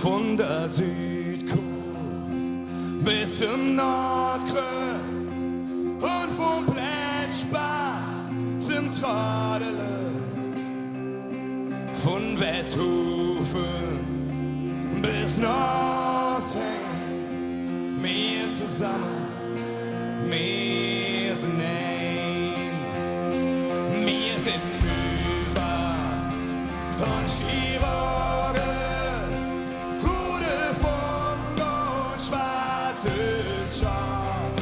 Von der Südkurve bis zum Nordkreuz und vom Plätschbach zum Tradele. Von Westhofen bis Norsheim, wir zusammen, wir sind eins. Wir sind über und Chirurgen, Rude Funk und schwarzes Schaf,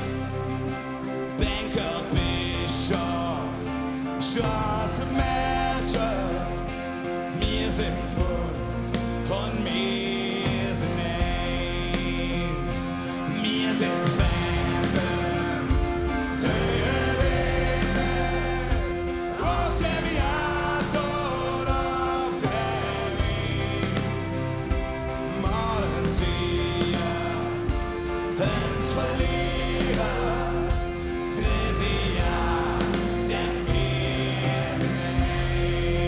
Banker, Bischof, Straßenmenschen. Wir sind bunt und wir sind eins. Wir sind Fernsehen, Television, ob der Bias oder ob der Wies. Malen wir ins Verlierer, dreh sie an, denn wir sind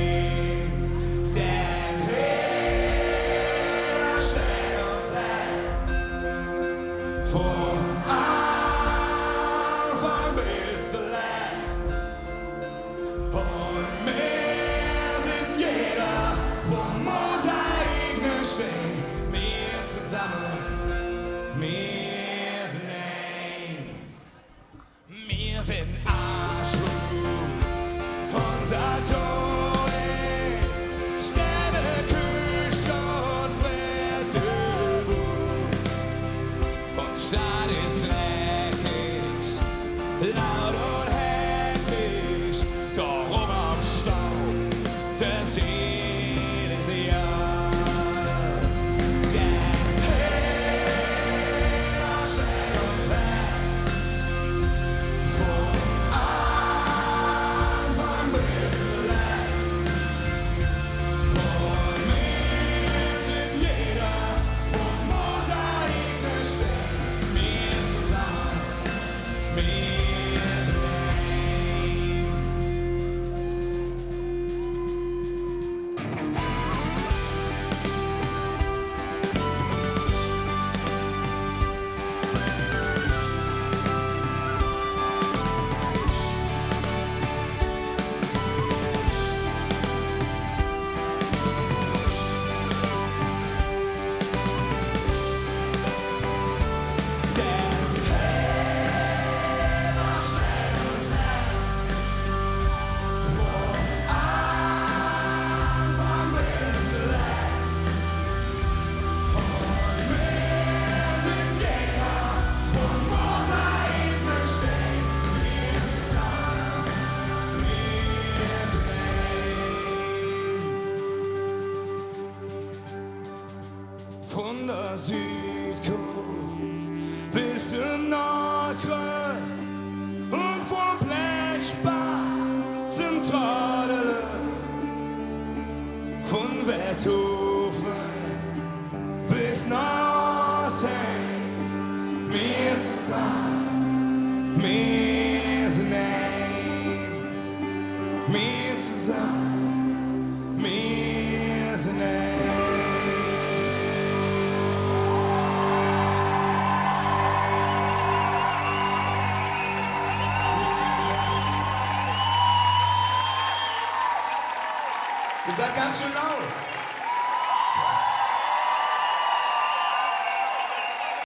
eins. Denn jeder steht uns Herz. Vom Anfang bis zuletzt. Und wir sind jeder vom Mosaik stehen. Wir zusammen, wir sind eins. Wir sind Arschloch, unser Tore, Sterne, Küche und Frittebuch. Und Stadt ist dreckig, laut und hektisch, doch am Staub der Seele ist ja. Der Herr schlägt uns Herz, vom Anfang bis zuletzt. Und wir sind jeder vom Mosaik stehen. Wir zusammen, wir sind eins. Der Herr schlägt uns Herz, vom Anfang bis zuletzt. Und wir sind jeder vom Mosaik stehen. Wir zusammen, wir sind eins. Von der Südkurve bis zum Nordkreuz und vom Plätschbach zum Tradele. Von Westhofen bis Norsheim, wir zusammen, wir sind eins. Wir zusammen, wir sind eins. Ihr seid ganz schön laut.